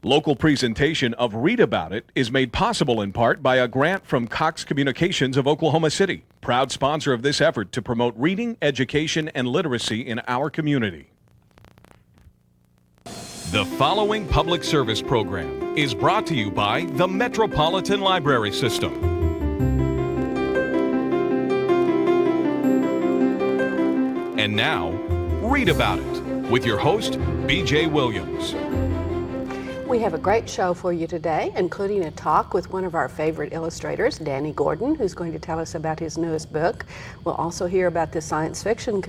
Local presentation of Read About It is made possible in part by a grant from Cox Communications of Oklahoma City, proud sponsor of this effort to promote reading, education, and literacy in our community. The following public service program is brought to you by the Metropolitan Library System. And now, Read About It with your host, BJ Williams. We have a great show for you today, including a talk with one of our favorite illustrators, Danny Gordon, who's going to tell us about his newest book. We'll also hear about the science fiction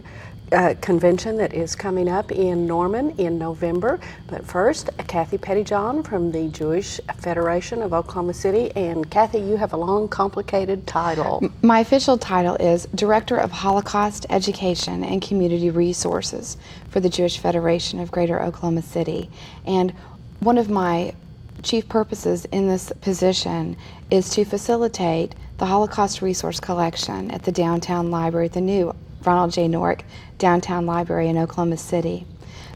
convention that is coming up in Norman in November. But first, Kathy Pettyjohn from the Jewish Federation of Oklahoma City. And Kathy, you have a long, complicated title. My official title is Director of Holocaust Education and Community Resources for the Jewish Federation of Greater Oklahoma City. And one of my chief purposes in this position is to facilitate the Holocaust Resource Collection at the Downtown Library, the new Ronald J. Norick Downtown Library in Oklahoma City.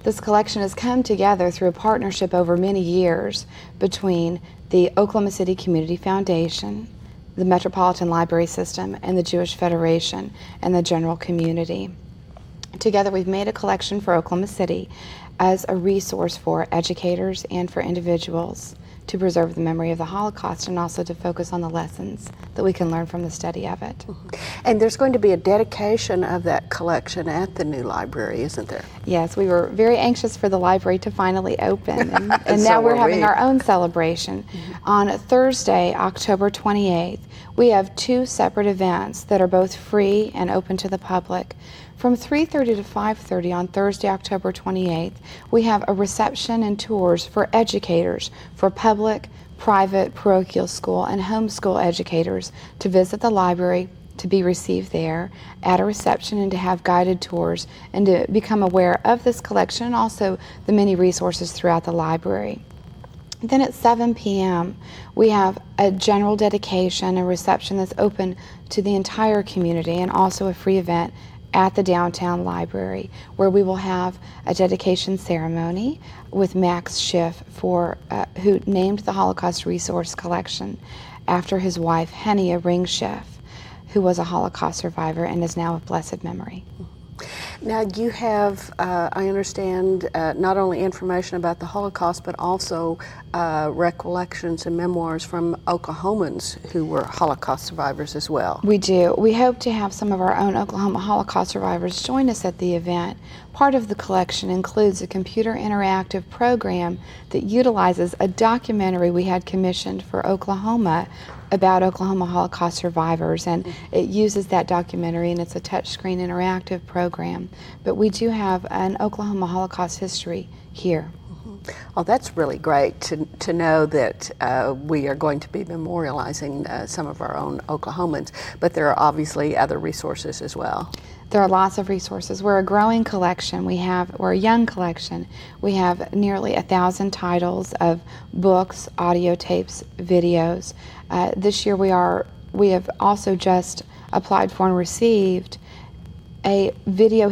This collection has come together through a partnership over many years between the Oklahoma City Community Foundation, the Metropolitan Library System, and the Jewish Federation and the general community. Together we've made a collection for Oklahoma City as a resource for educators and for individuals to preserve the memory of the Holocaust and also to focus on the lessons that we can learn from the study of it. And there's going to be a dedication of that collection at the new library, isn't there? Yes, we were very anxious for the library to finally open, and now we're having our own celebration. On Thursday, October 28th, we have two separate events that are both free and open to the public. From 3:30 to 5:30 on Thursday, October 28th, we have a reception and tours for educators, for public, private, parochial school, and homeschool educators to visit the library, to be received there at a reception, and to have guided tours and to become aware of this collection and also the many resources throughout the library. Then at 7 p.m., we have a general dedication and reception that's open to the entire community, and also a free event at the Downtown Library, where we will have a dedication ceremony with Max Schiff, who named the Holocaust Resource Collection after his wife, Henia Ring Schiff, who was a Holocaust survivor and is now of blessed memory. Now you have, I understand, not only information about the Holocaust, but also recollections and memoirs from Oklahomans who were Holocaust survivors as well. We do. We hope to have some of our own Oklahoma Holocaust survivors join us at the event. Part of the collection includes a computer interactive program that utilizes a documentary we had commissioned for Oklahoma about Oklahoma Holocaust survivors, and it uses that documentary, and it's a touchscreen interactive program. But we do have an Oklahoma Holocaust history here. Oh, that's really great to know that we are going to be memorializing some of our own Oklahomans, but there are obviously other resources as well. There are lots of resources. We're a growing collection. We're a young collection. We have nearly 1,000 titles of books, audio tapes, videos. This year we have also just applied for and received a video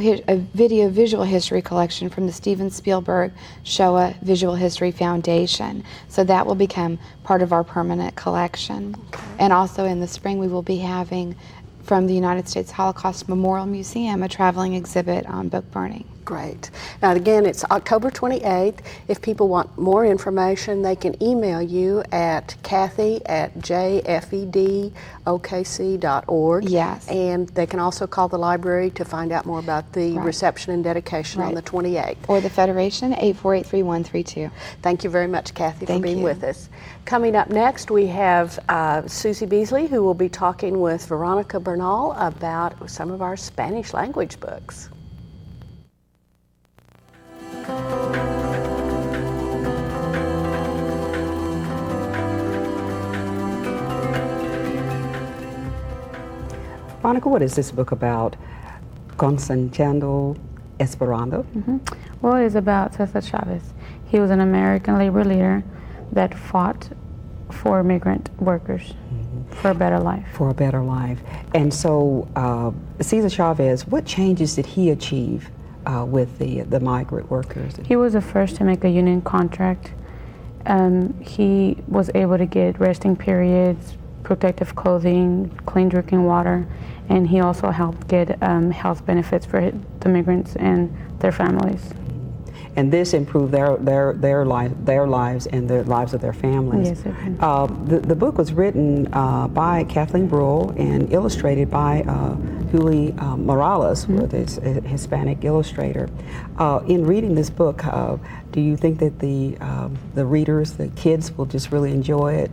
visual history collection from the Steven Spielberg Shoah Visual History Foundation. So that will become part of our permanent collection. Okay. And also in the spring we will be having from the United States Holocaust Memorial Museum a traveling exhibit on book burning. Great. Now again, it's October 28th. If people want more information, they can email you at kathy@jfedokc.org. Yes. And they can also call the library to find out more about the reception and dedication on the 28th. Or the Federation, 848-3132. Thank you very much, Kathy, for being with us. Coming up next, we have Susie Beasley, who will be talking with Veronica Bernal about some of our Spanish language books. Veronica, what is this book about? Constantino Esperanto? Well, it's about Cesar Chavez. He was an American labor leader that fought for migrant workers for a better life. For a better life. And so Cesar Chavez, what changes did he achieve with the migrant workers? He was the first to make a union contract he was able to get resting periods, protective clothing, clean drinking water, and he also helped get health benefits for the migrants and their families. And this improved their lives and the lives of their families. Yes, it did. The book was written by Kathleen Bruhl and illustrated by Julie Morales, who is a Hispanic illustrator. In reading this book, do you think that the readers, the kids, will just really enjoy it?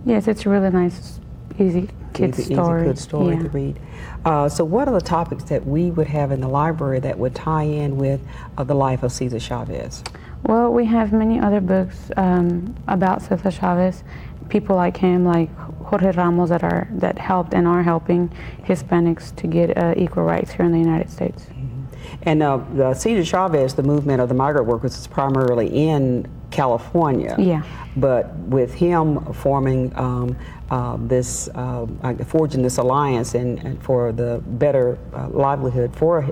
Yes, it's a really nice, easy kid story. Easy, good story Yeah. to read. So what are the topics that we would have in the library that would tie in with the life of Cesar Chavez? Well, we have many other books about Cesar Chavez, people like him, like Jorge Ramos, that helped and are helping Hispanics to get equal rights here in the United States. And the Cesar Chavez, the movement of the migrant workers, is primarily in California. Yeah. But with him forming forging this alliance and for the better livelihood for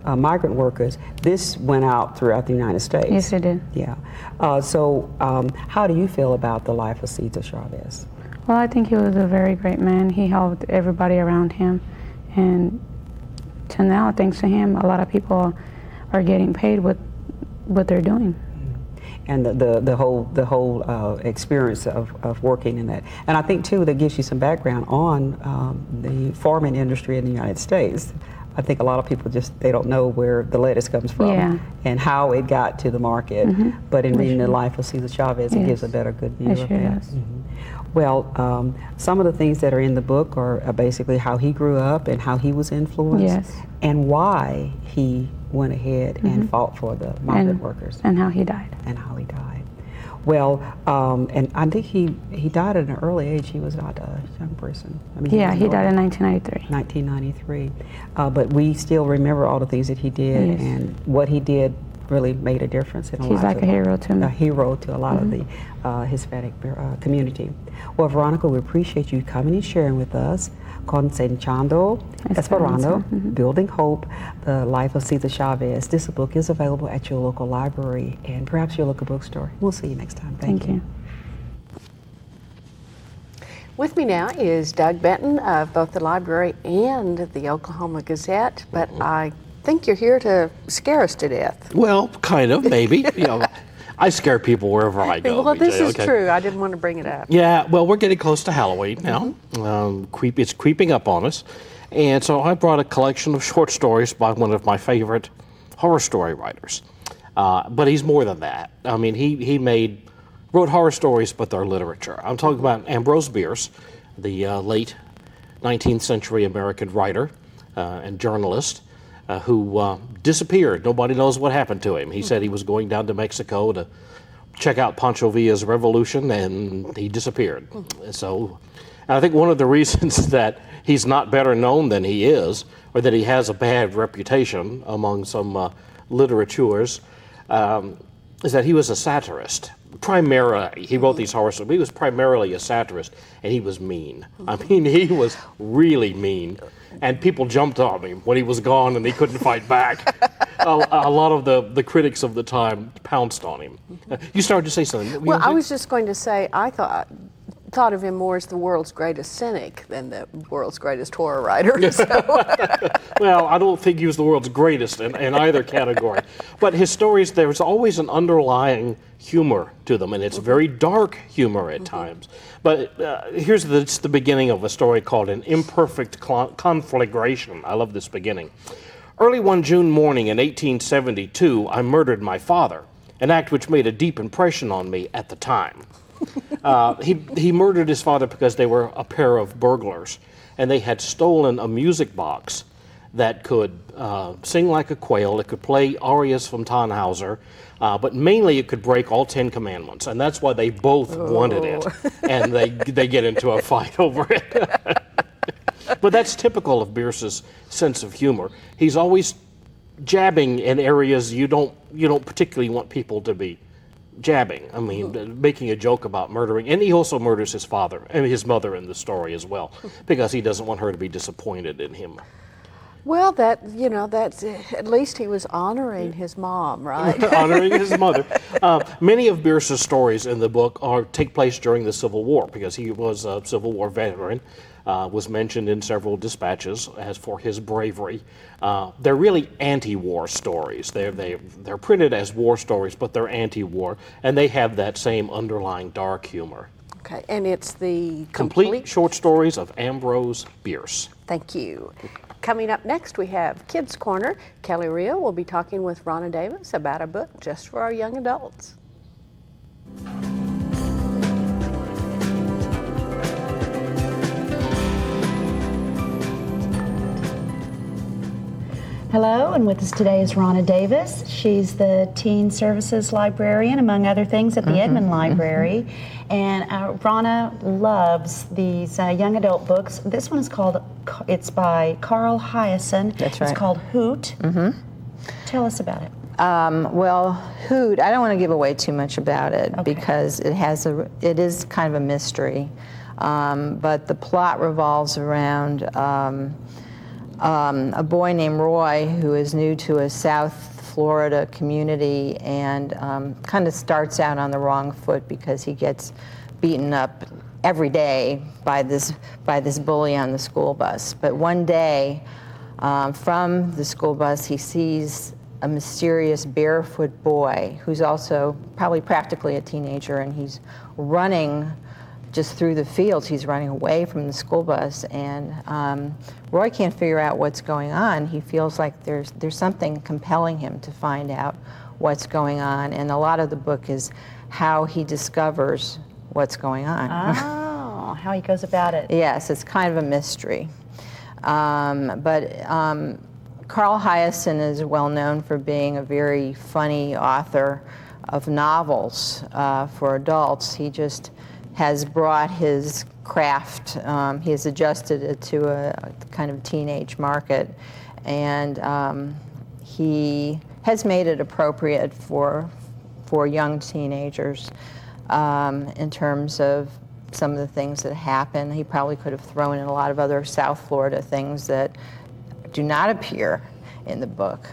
migrant workers, this went out throughout the United States. Yes, it did. Yeah. So how do you feel about the life of Cesar Chavez? Well, I think he was a very great man. He helped everybody around him, and to now, thanks to him, a lot of people are getting paid what they're doing. And the whole experience of working in that. And I think too that gives you some background on the farming industry in the United States. I think a lot of people they don't know where the lettuce comes from Yeah. and how it got to the market. But in reading the life of Cesar Chavez, it gives a better good view It of sure that. does. Well, some of the things that are in the book are basically how he grew up and how he was influenced, Yes. and why he went ahead and fought for the migrant workers. And how he died. And how he died. Well, and I think he died at an early age. He was not a young person. I mean, Yeah, was he an died older- in 1993. 1993. But we still remember all the things that he did, Yes. and what he did really made a difference in a He's lot like of a hero to me. a hero to a lot of the Hispanic community. Well, Veronica, we appreciate you coming and sharing with us. Concentrando Esperando, Building Hope, The Life of Cesar Chavez. This book is available at your local library and perhaps your local bookstore. We'll see you next time. Thank you. With me now is Doug Benton of both the library and the Oklahoma Gazette, but I think you're here to scare us to death. Well, kind of, maybe. I scare people wherever I go. Well, this BJ, is okay? true. I didn't want to bring it up. Yeah, well, we're getting close to Halloween now. It's creeping up on us. And so I brought a collection of short stories by one of my favorite horror story writers. But he's more than that. I mean, he wrote horror stories, but they're literature. I'm talking about Ambrose Bierce, the late 19th century American writer and journalist who disappeared. Nobody knows what happened to him. He said he was going down to Mexico to check out Pancho Villa's revolution, and he disappeared. So I think one of the reasons that he's not better known than he is, or that he has a bad reputation among some literateurs, is that he was a satirist. Primarily, he wrote these horror stories, but he was primarily a satirist, and he was mean. I mean, he was really mean, and people jumped on him when he was gone and he couldn't fight back. A lot of the critics of the time pounced on him. You started to say something. Well, I was just going to say, I thought of him more as the world's greatest cynic than the world's greatest horror writer. So. Well, I don't think he was the world's greatest in either category. But his stories, there's always an underlying humor to them, and it's very dark humor at times. But here's the beginning of a story called An Imperfect Conflagration. I love this beginning. Early one June morning in 1872, I murdered my father, an act which made a deep impression on me at the time. He murdered his father because they were a pair of burglars, and they had stolen a music box that could sing like a quail. It could play arias from Tannhauser, but mainly it could break all 10 commandments, and that's why they both wanted it, and they get into a fight over it. But that's typical of Bierce's sense of humor. He's always jabbing in areas you don't particularly want people to be jabbing. I mean, making a joke about murdering, and he also murders his father and his mother in the story as well, because he doesn't want her to be disappointed in him. Well, that's at least he was honoring his mom, right? Honoring his mother. Many of Bierce's stories in the book take place during the Civil War because he was a Civil War veteran. Was mentioned in several dispatches as for his bravery. They're really anti-war stories. They're printed as war stories, but they're anti-war, and they have that same underlying dark humor. Okay, and it's the Complete short stories of Ambrose Bierce. Thank you. Coming up next, we have Kids Corner. Kelly Rio will be talking with Ronna Davis about a book just for our young adults. Hello, and with us today is Ronna Davis. She's the Teen Services Librarian, among other things, at the Edmond Library. And Ronna loves these young adult books. This one is it's by Carl Hiaasen. That's right. It's called Hoot. Tell us about it. Well, Hoot, I don't want to give away too much about it because it is kind of a mystery. But the plot revolves around a boy named Roy who is new to a South Florida community and kind of starts out on the wrong foot because he gets beaten up every day by this bully on the school bus. But one day, from the school bus, he sees a mysterious barefoot boy who's also probably practically a teenager, and he's running just through the fields. He's running away from the school bus, and Roy can't figure out what's going on. He feels like there's something compelling him to find out what's going on, and a lot of the book is how he discovers what's going on. Oh, how he goes about it. Yes, it's kind of a mystery. But Carl Hiaasen is well known for being a very funny author of novels for adults. He just has brought his craft, he has adjusted it to a kind of teenage market, and he has made it appropriate for young teenagers in terms of some of the things that happen. He probably could have thrown in a lot of other South Florida things that do not appear in the book.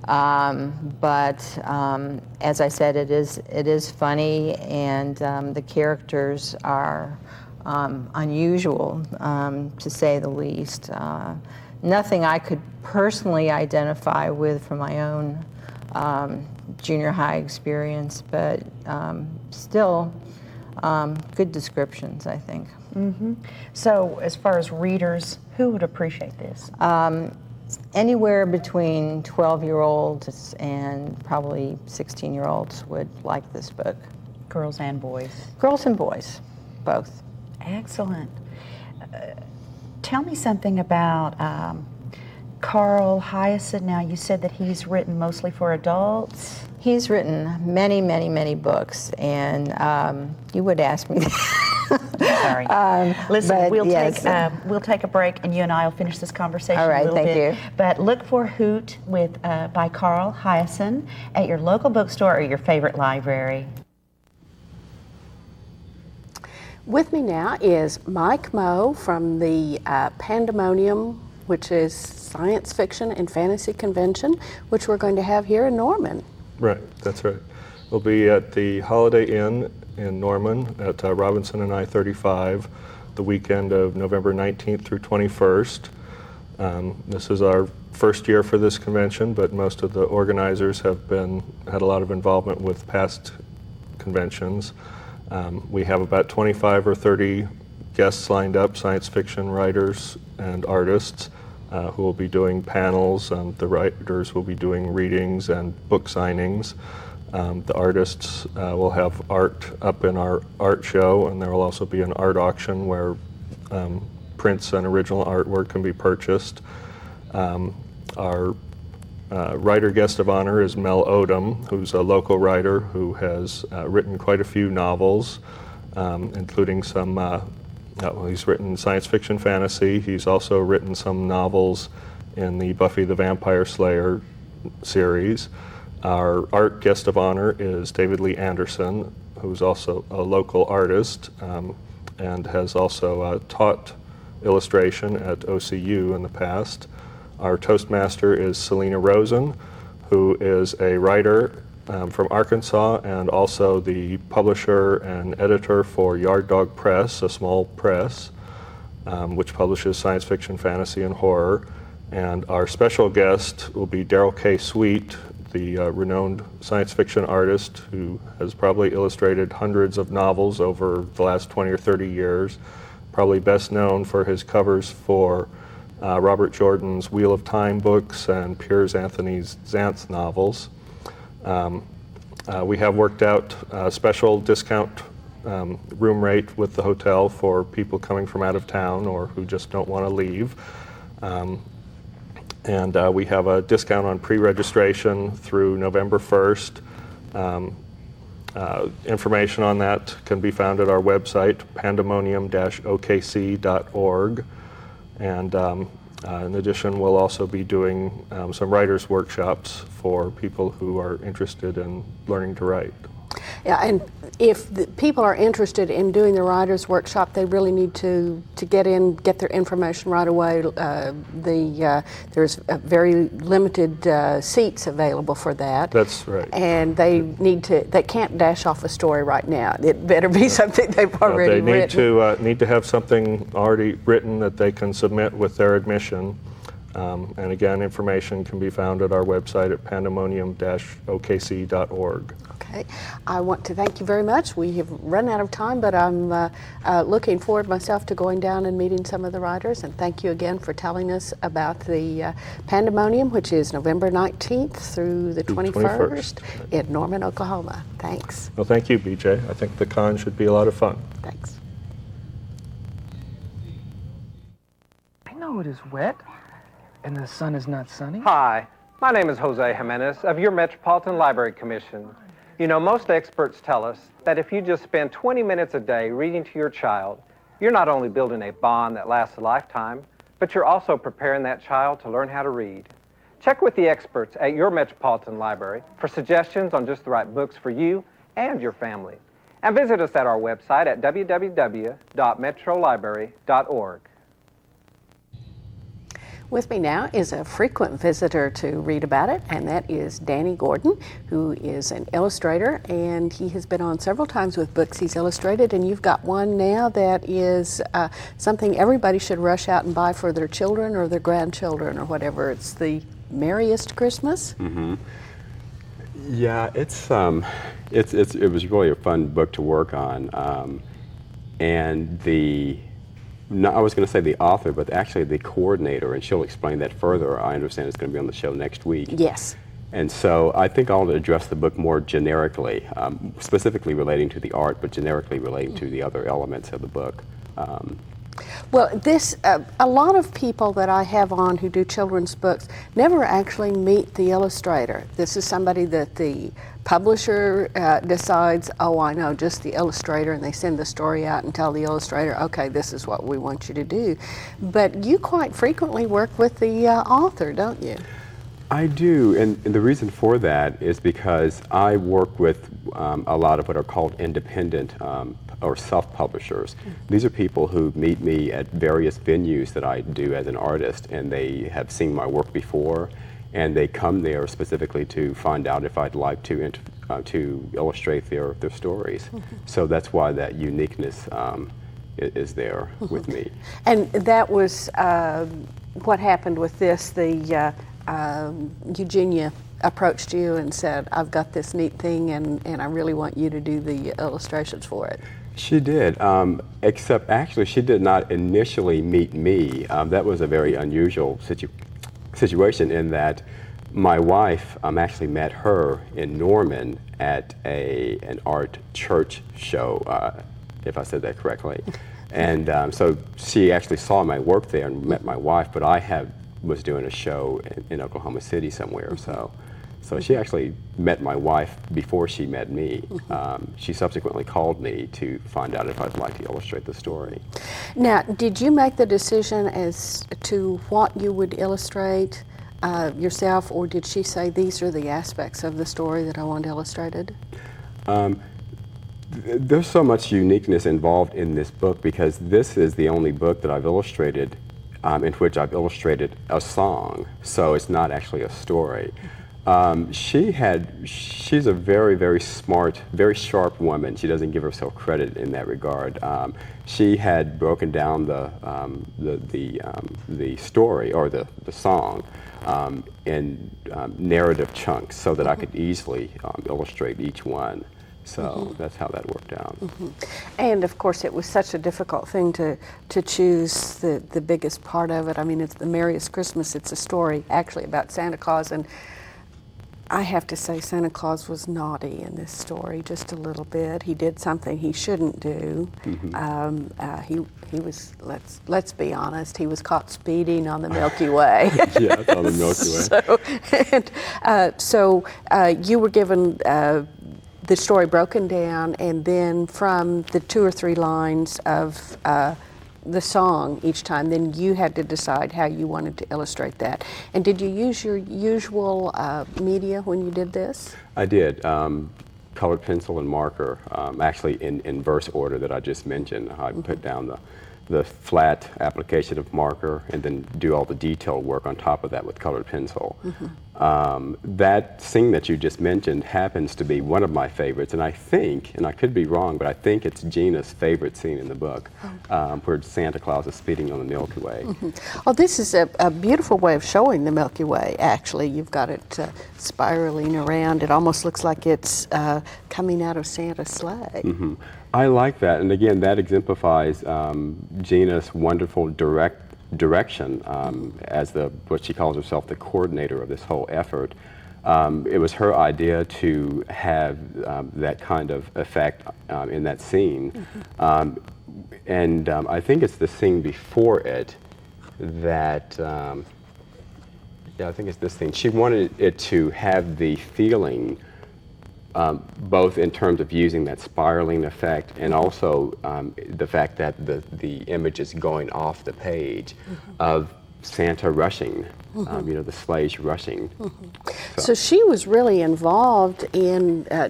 But as I said, it is funny, and the characters are unusual, to say the least. Nothing I could personally identify with from my own junior high experience, but still good descriptions, I think. So, as far as readers, who would appreciate this? Anywhere between 12-year-olds and probably 16-year-olds would like this book. Girls and boys. Girls and boys, both. Excellent. Tell me something about Carl Hiaasen. Now, you said that he's written mostly for adults. He's written many, many, many books, and you would ask me. Sorry. Listen, we'll yes. take a break, and you and I will finish this conversation All right, a little thank bit. you. But look for Hoot by Carl Hiaasen at your local bookstore or your favorite library. With me now is Mike Moe from the Pandemonium, which is science fiction and fantasy convention, which we're going to have here in Norman. Right, that's right. We'll be at the Holiday Inn in Norman at Robinson and I-35 the weekend of November 19th through 21st. This is our first year for this convention, but most of the organizers have had a lot of involvement with past conventions. We have about 25 or 30 guests lined up, science fiction writers and artists, who will be doing panels, and the writers will be doing readings and book signings. The artists will have art up in our art show, and there will also be an art auction where prints and original artwork can be purchased. Our writer guest of honor is Mel Odom, who's a local writer who has written quite a few novels, including some, he's written science fiction fantasy. He's also written some novels in the Buffy the Vampire Slayer series. Our art guest of honor is David Lee Anderson, who's also a local artist and has also taught illustration at OCU in the past. Our Toastmaster is Selena Rosen, who is a writer from Arkansas and also the publisher and editor for Yard Dog Press, a small press, which publishes science fiction, fantasy, and horror. And our special guest will be Darrell K. Sweet, the renowned science fiction artist who has probably illustrated hundreds of novels over the last 20 or 30 years, probably best known for his covers for Robert Jordan's Wheel of Time books and Piers Anthony's Xanth novels. We have worked out a special discount room rate with the hotel for people coming from out of town or who just don't want to leave. And we have a discount on pre-registration through November 1st. Information on that can be found at our website, pandemonium-okc.org. And in addition, we'll also be doing some writers' workshops for people who are interested in learning to write. Yeah, and if the people are interested in doing the writers' workshop, they really need to get their information right away. There's very limited seats available for that. That's right. And they can't dash off a story right now. It better be something they've already written. They need to have something already written that they can submit with their admission. And again, information can be found at our website at pandemonium-okc.org. Okay. I want to thank you very much. We have run out of time, but I'm looking forward myself to going down and meeting some of the writers. And thank you again for telling us about the Pandemonium, which is November 19th through the 21st in Norman, Oklahoma. Thanks. Well, thank you, BJ. I think the con should be a lot of fun. Thanks. I know it is wet, and the sun is not sunny. Hi, my name is Jose Jimenez of your Metropolitan Library Commission. You know, most experts tell us that if you just spend 20 minutes a day reading to your child, you're not only building a bond that lasts a lifetime, but you're also preparing that child to learn how to read. Check with the experts at your Metropolitan Library for suggestions on just the right books for you and your family. And visit us at our website at www.metrolibrary.org. With me now is a frequent visitor to Read About It, and that is Danny Gordon, who is an illustrator, and he has been on several times with books he's illustrated, and you've got one now that is something everybody should rush out and buy for their children or their grandchildren or whatever. It's The Merriest Christmas. Mm-hmm. Yeah, it was really a fun book to work on, and I was going to say the author, but actually the coordinator, and she'll explain that further. I understand it's going to be on the show next week. Yes. And so I think I'll address the book more generically, specifically relating to the art, but generically relating to the other elements of the book. Well, a lot of people that I have on who do children's books never actually meet the illustrator. This is somebody that the publisher decides, oh, I know just the illustrator, and they send the story out and tell the illustrator, okay, this is what we want you to do. But you quite frequently work with the author, don't you? I do, and the reason for that is because I work with a lot of what are called independent or self-publishers. These are people who meet me at various venues that I do as an artist, and they have seen my work before, and they come there specifically to find out if I'd like to illustrate their stories. So that's why that uniqueness is there with me. And that was what happened with this. Eugenia approached you and said, I've got this neat thing and I really want you to do the illustrations for it. She did, except actually she did not initially meet me. That was a very unusual situation in that my wife actually met her in Norman at an art church show, if I said that correctly. And so she actually saw my work there and met my wife, but I was doing a show in Oklahoma City somewhere. So she actually met my wife before she met me. She subsequently called me to find out if I'd like to illustrate the story. Now, did you make the decision as to what you would illustrate yourself, or did she say these are the aspects of the story that I want illustrated? There's so much uniqueness involved in this book because this is the only book that I've illustrated in which I've illustrated a song, so it's not actually a story. She's a very, very smart, very sharp woman. She doesn't give herself credit in that regard. She had broken down the story or the song in narrative chunks so that I could easily illustrate each one. So that's how that worked out. And of course, it was such a difficult thing to choose the biggest part of it. I mean, it's the Merriest Christmas. It's a story actually about Santa Claus, and I have to say Santa Claus was naughty in this story, just a little bit. He did something he shouldn't do. He was, let's be honest, he was caught speeding on the Milky Way. Yeah, on the Milky Way. So you were given the story broken down, and then from the 2 or 3 lines of the song each time, then you had to decide how you wanted to illustrate that. And did you use your usual media when you did this? I did. Colored pencil and marker, actually in verse order that I just mentioned. I put down the flat application of marker and then do all the detailed work on top of that with colored pencil. That scene that you just mentioned happens to be one of my favorites, and I think, and I could be wrong, but I think it's Gina's favorite scene in the book, where Santa Claus is speeding on the Milky Way. Well, this is a beautiful way of showing the Milky Way, actually. You've got it spiraling around. It almost looks like it's coming out of Santa's sleigh. I like that, and again, that exemplifies Gina's wonderful direction as what she calls herself, the coordinator of this whole effort. It was her idea to have that kind of effect in that scene, and I think it's the scene before it that, yeah, I think it's this scene. She wanted it to have the feeling both in terms of using that spiraling effect and also the fact that the image is going off the page of Santa rushing, the sleighs rushing. So she was really involved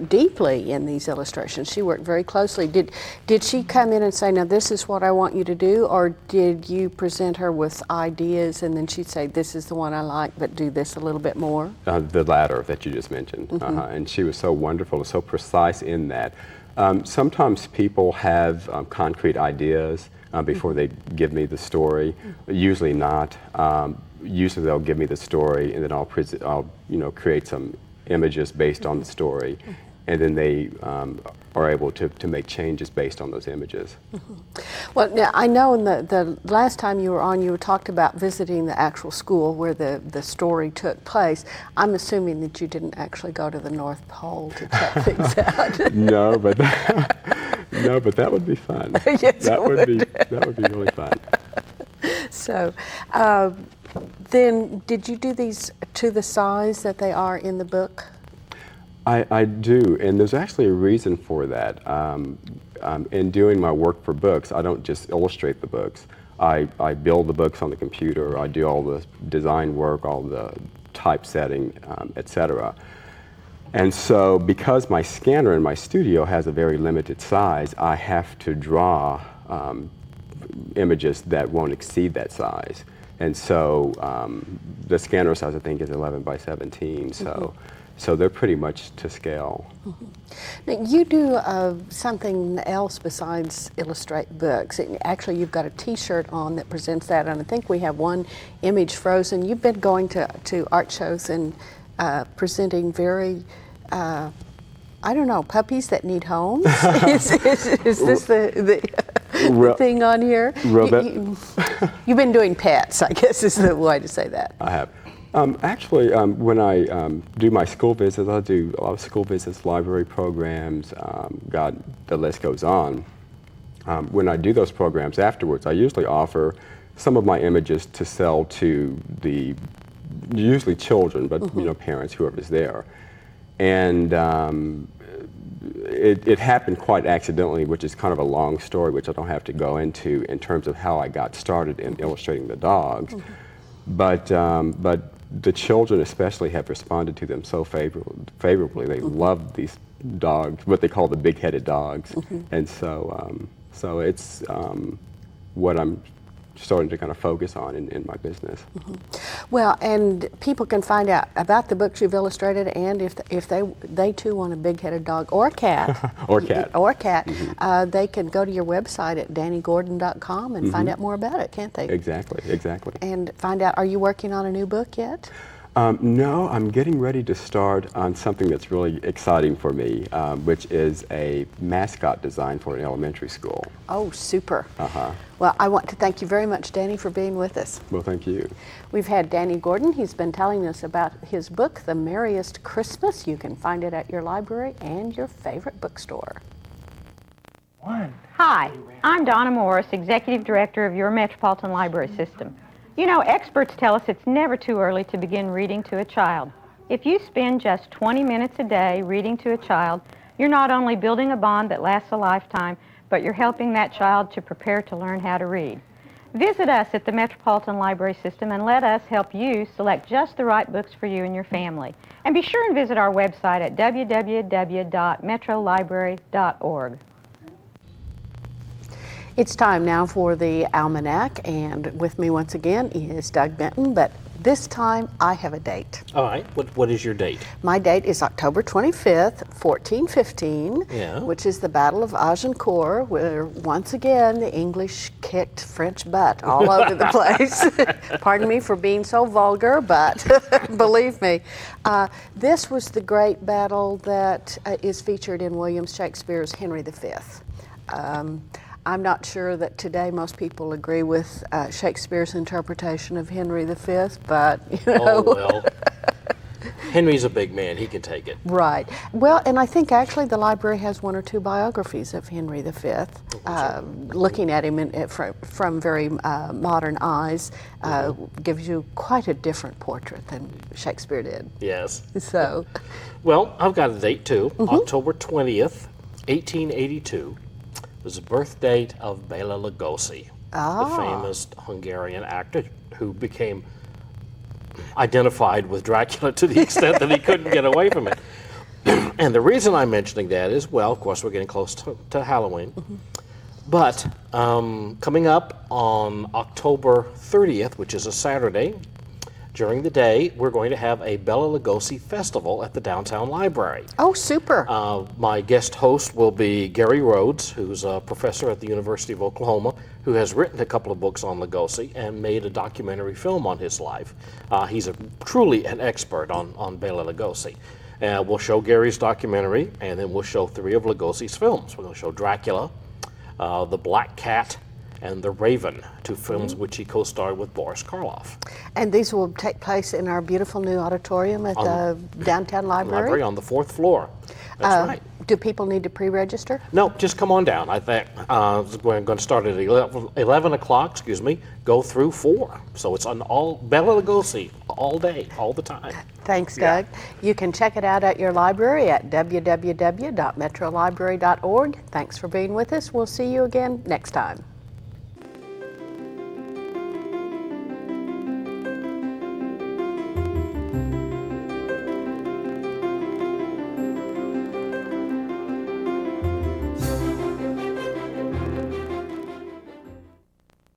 deeply in these illustrations. She worked very closely. Did she come in and say, now this is what I want you to do, or did you present her with ideas and then she'd say, this is the one I like, but do this a little bit more? The latter that you just mentioned. And she was so wonderful and so precise in that. Sometimes people have concrete ideas before they give me the story. Usually not. Usually they'll give me the story, and then I'll create some images based on the story, and then they are able to make changes based on those images. Well, now I know in the last time you were on, you talked about visiting the actual school where the story took place. I'm assuming that you didn't actually go to the North Pole to check things out. No, but that would be fun. Yes, that would be really fun. So, then did you do these to the size that they are in the book? I do, and there's actually a reason for that. In doing my work for books, I don't just illustrate the books. I build the books on the computer. I do all the design work, all the typesetting, etc. And so because my scanner in my studio has a very limited size, I have to draw images that won't exceed that size. And so the scanner size, I think, is 11 by 17. So they're pretty much to scale. Now, you do something else besides illustrate books. Actually, you've got a T-shirt on that presents that, and I think we have one image frozen. You've been going to art shows and presenting very, I don't know, puppies that need homes? Is this the thing on here? You've been doing pets, I guess is the way to say that. I have. Actually, when I do my school visits, I do a lot of school visits, library programs, God, the list goes on. When I do those programs afterwards, I usually offer some of my images to sell to usually children, but parents, whoever's there. And it happened quite accidentally, which is kind of a long story, which I don't have to go into in terms of how I got started in illustrating the dogs. But the children especially have responded to them so favorably. They love these dogs, what they call the big-headed dogs. And so it's what I'm starting to kind of focus on in my business. Well, and people can find out about the books you've illustrated, and if they too want a big-headed dog or a cat, they can go to your website at dannygordon.com and find out more about it, can't they? Exactly. And find out, are you working on a new book yet? No, I'm getting ready to start on something that's really exciting for me, which is a mascot design for an elementary school. Oh, super. Well, I want to thank you very much, Danny, for being with us. Well, thank you. We've had Danny Gordon. He's been telling us about his book, The Merriest Christmas. You can find it at your library and your favorite bookstore. Hi, I'm Donna Morris, Executive Director of your Metropolitan Library System. You know, experts tell us it's never too early to begin reading to a child. If you spend just 20 minutes a day reading to a child, you're not only building a bond that lasts a lifetime, but you're helping that child to prepare to learn how to read. Visit us at the Metropolitan Library System and let us help you select just the right books for you and your family. And be sure and visit our website at www.metrolibrary.org. It's time now for the Almanac, and with me once again is Doug Benton, but this time I have a date. All right. What is your date? My date is October 25th, 1415, which is the Battle of Agincourt, where once again the English kicked French butt all over the place. Pardon me for being so vulgar, but believe me, this was the great battle that is featured in William Shakespeare's Henry V. I'm not sure that today most people agree with Shakespeare's interpretation of Henry V, but you know. Oh, well. Henry's a big man. He can take it. Right. Well, and I think actually the library has one or two biographies of Henry V. Looking at him from very modern eyes gives you quite a different portrait than Shakespeare did. Yes. So. Well, I've got a date too. October 20th, 1882. Was the birth date of Bela Lugosi, the famous Hungarian actor who became identified with Dracula to the extent that he couldn't get away from it. And the reason I'm mentioning that is, well, of course, we're getting close to Halloween. But coming up on October 30th, which is a Saturday, during the day, we're going to have a Bela Lugosi festival at the Downtown Library. Oh, super. My guest host will be Gary Rhodes, who's a professor at the University of Oklahoma, who has written a couple of books on Lugosi and made a documentary film on his life. He's truly an expert on Bela Lugosi. We'll show Gary's documentary, and then we'll show 3 of Lugosi's films. We're going to show Dracula, The Black Cat, and The Raven, 2 films which he co-starred with Boris Karloff. And these will take place in our beautiful new auditorium at the Downtown Library? On the 4th floor. That's right. Do people need to pre-register? No, just come on down. I think we're going to start at 11 o'clock, go through 4. So it's on all Bela Lugosi all day, all the time. Thanks, Doug. You can check it out at your library at www.metrolibrary.org. Thanks for being with us. We'll see you again next time.